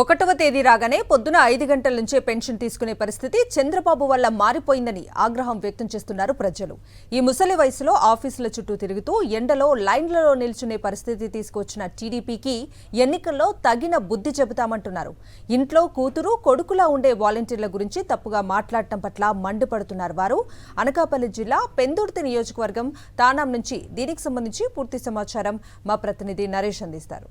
ఒకటవ తేదీ రాగానే పొద్దున 5 గంటల నుంచే పెన్షన్ తీసుకునే పరిస్థితి చంద్రబాబు వల్ల మారిపోయిందని ఆగ్రహం వ్యక్తం చేస్తున్నారు ప్రజలు. ఈ ముసలి వయసులో ఆఫీసుల చుట్టూ తిరుగుతూ ఎండలో లైన్లలో నిల్చునే పరిస్థితి తీసుకొచ్చిన టీడీపీకి ఎన్నికల్లో తగిన బుద్ధి చెబుతామంటున్నారు. ఇంట్లో కూతురు కొడుకులా ఉండే వాలంటీర్ల గురించి తప్పుగా మాట్లాడటం పట్ల మండిపడుతున్నారు వారు. అనకాపల్లి జిల్లా పెందుర్తి నియోజకవర్గం తానాం నుంచి దీనికి సంబంధించి పూర్తి సమాచారం మా ప్రతినిధి నరేష్ అందిస్తారు.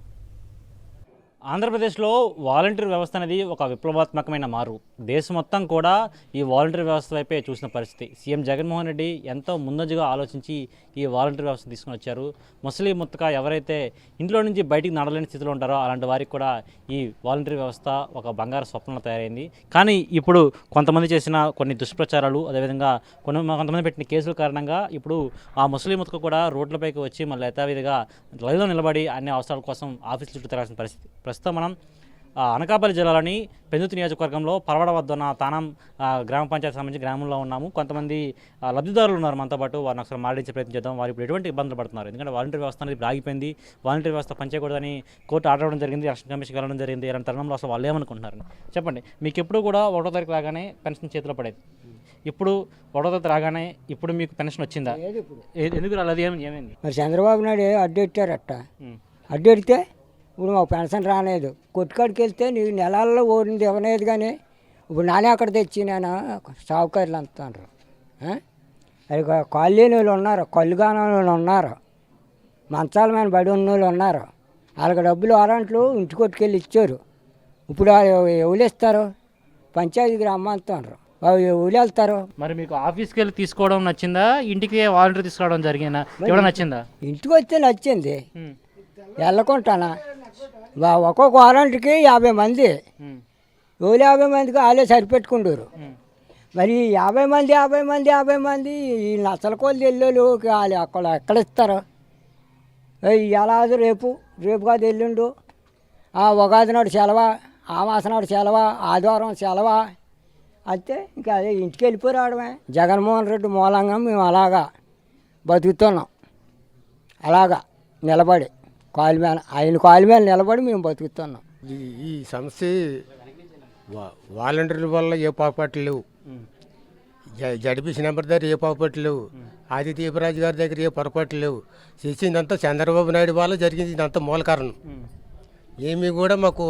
ఆంధ్రప్రదేశ్లో వాలంటీర్ వ్యవస్థ అనేది ఒక విప్లవాత్మకమైన మారు. దేశం మొత్తం కూడా ఈ వాలంటీర్ వ్యవస్థ వైపే చూసిన పరిస్థితి. సీఎం జగన్మోహన్ రెడ్డి ఎంతో ముందంజగా ఆలోచించి ఈ వాలంటీర్ వ్యవస్థ తీసుకుని వచ్చారు. ముసలి ముత్తక ఎవరైతే ఇంట్లో నుంచి బయటికి నడలేని స్థితిలో ఉంటారో అలాంటి వారికి కూడా ఈ వాలంటీర్ వ్యవస్థ ఒక బంగారు స్వప్నంలో తయారైంది. కానీ ఇప్పుడు కొంతమంది చేసిన కొన్ని దుష్ప్రచారాలు, అదేవిధంగా కొంతమంది పెట్టిన కేసుల కారణంగా ఇప్పుడు ఆ ముసలి ముత్తక కూడా రోడ్లపైకి వచ్చి మళ్ళీ యథావిధిగా లైన్లో నిలబడి అన్ని అవసరాల కోసం ఆఫీసుల చుట్టూ తిరగాల్సిన పరిస్థితి. ప్రస్తుతం మనం అనకాపల్లి జిల్లాలోని పెందుర్తి నియోజకవర్గంలో పరవడ వద్ద ఉన్న తానాం గ్రామ పంచాయతీ సంబంధించి గ్రామంలో ఉన్నాము. కొంతమంది లబ్ధిదారులు ఉన్నారు మనతో పాటు. వారిని ఒకసారి మాట్లాడించే ప్రయత్నం చేద్దాం. వారు ఇప్పుడు ఎటువంటి ఇబ్బందులు పడుతున్నారు? ఎందుకంటే వాలంటీర్ వ్యవస్థ అనేది ఆగిపోయింది. వాలంటీర్ వ్యవస్థ పనిచేయకూడదని కోర్టు ఆర్డర్ ఇవ్వడం జరిగింది, ఎలక్షన్ కమిషన్ వెళ్ళడం జరిగింది. ఇలాంటి తరుణంలో అసలు వాళ్ళు ఏమనుకుంటున్నారు చెప్పండి. మీకు ఎప్పుడు కూడా 1వ తారీఖు రాగానే పెన్షన్ చేతిలో పడేది. ఇప్పుడు 1వ తారీఖు రాగానే ఇప్పుడు మీకు పెన్షన్ వచ్చిందా? ఎందుకు రాలేదు? ఏమైంది? మరి చంద్రబాబు నాయుడు అడ్డెట్టారట. అడ్డెడితే ఇప్పుడు మాకు పెన్షన్ రాలేదు. కొట్టుకాడికి వెళ్తే నీకు నెలల్లో ఓడింది ఇవ్వలేదు. కానీ ఇప్పుడు నానే అక్కడ తెచ్చి నేను సావుకారులు అంటున్నారు. అది కాలేని వాళ్ళు ఉన్నారు, కళ్ళుగానే వాళ్ళు ఉన్నారు, మంచాల మీద బడి ఉన్న వాళ్ళు ఉన్నారు. వాళ్ళకి డబ్బులు వారంట్లు ఇంటి కొట్టుకెళ్ళి ఇచ్చారు. ఇప్పుడు ఎవరు ఇస్తారు? పంచాయతీకి రమ్మంటున్నారు. ఎవరు వెళ్తారు? మరి మీకు ఆఫీస్కి వెళ్ళి తీసుకోవడం నచ్చిందా, ఇంటికి వాలంటీర్ తీసుకోవడం జరిగిందా? ఎవరు నచ్చిందా? ఇంటికి వస్తే నచ్చింది, వెళ్ళకుంటానా. ఒక్కొక్క వారంటీకి 50 మంది, ఎవరు 50 మందికి వాళ్ళే సరిపెట్టుకుంటారు. మరి 50 మంది ఈ నచ్చలకోళ్ళు ఎల్లుళ్ళు వాళ్ళు ఎక్కడ ఇస్తారు? ఎలా రేపు కాదు ఎల్లుండు, ఉగాది నాడు సెలవా, అమాస నాడు సెలవా, ఆదివారం సెలవా. అయితే ఇంకా అదే ఇంటికి వెళ్ళిపోయి రావడమే. జగన్మోహన్ రెడ్డి మూలంగా మేము అలాగా బతుకుతున్నాం. అలాగా నిలబడి ఆయన కాలు మీద నిలబడి మేము బతుకుతున్నాం. ఈ సమస్య వాలంటీర్ల వల్ల ఏ పాపట్లు లేవు. జడిపిసి నెంబర్ దగ్గర ఏ పాపట్లు లేవు. ఆది దీపరాజు గారి దగ్గర ఏ పొరపాట్లు లేవు. చేసిందంతా చంద్రబాబు నాయుడు వల్ల జరిగింది. ఇదంతా మూల కారణం. ఏమీ కూడా మాకు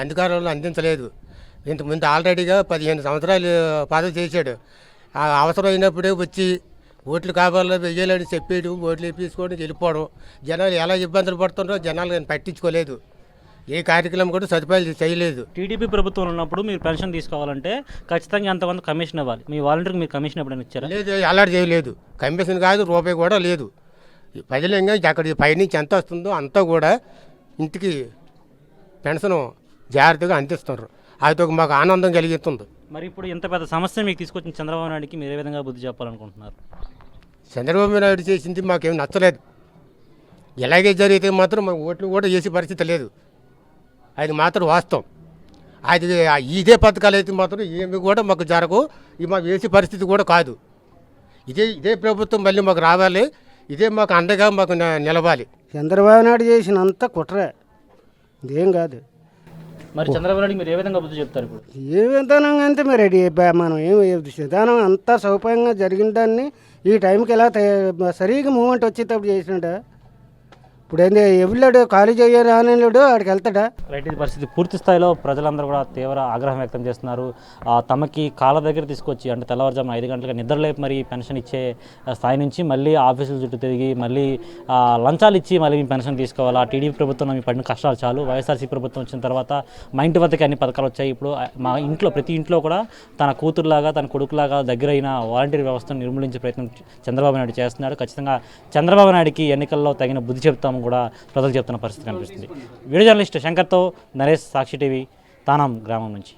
అధికారంలో అందించలేదు. ఇంతకుముందు ఆల్రెడీగా 15 సంవత్సరాలు పదవి చేశాడు. అవసరం అయినప్పుడే వచ్చి ఓట్లు కావాలో వెయ్యాలని చెప్పేయడం, ఓట్లు వేసుకోవడం, వెళ్ళిపోవడం. జనాలు ఎలా ఇబ్బందులు పడుతుండో జనాలు పట్టించుకోలేదు. ఏ కార్యక్రమం కూడా సదుపాయాలు చేయలేదు. టీడీపీ ప్రభుత్వం ఉన్నప్పుడు మీరు పెన్షన్ తీసుకోవాలంటే ఖచ్చితంగా ఎంతమంది కమిషన్ ఇవ్వాలి. మీ వాలంటీర్కి మీరు కమిషన్ ఎప్పుడైనా ఇచ్చారా? లేదు, అలర్ట్ చేయలేదు. కమిషన్ కాదు, రూపాయి కూడా లేదు. ప్రజలంగా అక్కడ పైనుంచి ఎంత వస్తుందో అంతా కూడా ఇంటికి పెన్షన్ జాగ్రత్తగా అందిస్తున్నారు. అది ఒక మాకు ఆనందం కలిగిస్తుంది. మరి ఇప్పుడు ఇంత పెద్ద సమస్య మీకు తీసుకొచ్చిన చంద్రబాబు నాయుడుకి మీరు ఏ విధంగా బుద్ధి చెప్పాలనుకుంటున్నారు? చంద్రబాబు నాయుడు చేసింది మాకేం నచ్చలేదు. ఇలాగే జరిగితే మాత్రం మాకు ఓట్లు కూడా వేసే పరిస్థితి లేదు. అది మాత్రం వాస్తవం. అది ఇదే పథకాలు అయితే మాత్రం ఏమి కూడా మాకు జరగవు. ఇది మాకు వేసే పరిస్థితి కూడా కాదు. ఇదే ప్రభుత్వం మళ్ళీ మాకు రావాలి. ఇదే మాకు అండగా మాకు నిలవాలి. చంద్రబాబు నాయుడు చేసినంత కుట్రే, ఇదేం కాదు. మరి చంద్రబాబు నాయుడు మీరు ఏ విధంగా బుద్ధి చెప్తారు? ఇప్పుడు ఏ విధానంగా అంటే మరి మనం ఏం విధానం అంతా సౌకర్యంగా జరిగిన దాన్ని ఈ టైంకి ఎలా సరిగ్గా మూమెంట్ వచ్చేటప్పుడు చేసినట్ట. ఇప్పుడు ఏంటి ఎవరు ఖాళీ చేయరానిడు ఆడికి వెళ్తాడా? రైట్. ఇది పరిస్థితి. పూర్తి స్థాయిలో ప్రజలందరూ కూడా తీవ్ర ఆగ్రహం వ్యక్తం చేస్తున్నారు. తమకి కాళ్ళ దగ్గర తీసుకొచ్చి అంటే తెల్లవారుజామున 5 గంటలకు నిద్రలేపు మరి పెన్షన్ ఇచ్చే స్థాయి నుంచి మళ్ళీ ఆఫీసుల చుట్టూ తిరిగి మళ్ళీ లంచాలు ఇచ్చి మళ్ళీ మీ పెన్షన్ తీసుకోవాలా. టీడీపీ ప్రభుత్వం మీ పడిన కష్టాలు చాలు. వైఎస్ఆర్సీ ప్రభుత్వం వచ్చిన తర్వాత మా ఇంటి వద్దకి అన్ని పథకాలు వచ్చాయి. ఇప్పుడు మా ఇంట్లో ప్రతి ఇంట్లో కూడా తన కూతురులాగా తన కొడుకులాగా దగ్గరైన వాలంటీర్ వ్యవస్థను నిర్మూలించే ప్రయత్నం చంద్రబాబు నాయుడు చేస్తున్నాడు. ఖచ్చితంగా చంద్రబాబు నాయుడుకి ఎన్నికల్లో తగిన బుద్ధి చెప్తాము కూడా ప్రజలు చెప్తున్న పరిస్థితి కనిపిస్తుంది. వీడియో జర్నలిస్ట్ శంకర్తో నరేష్, సాక్షి టీవీ, తానాం గ్రామం నుంచి.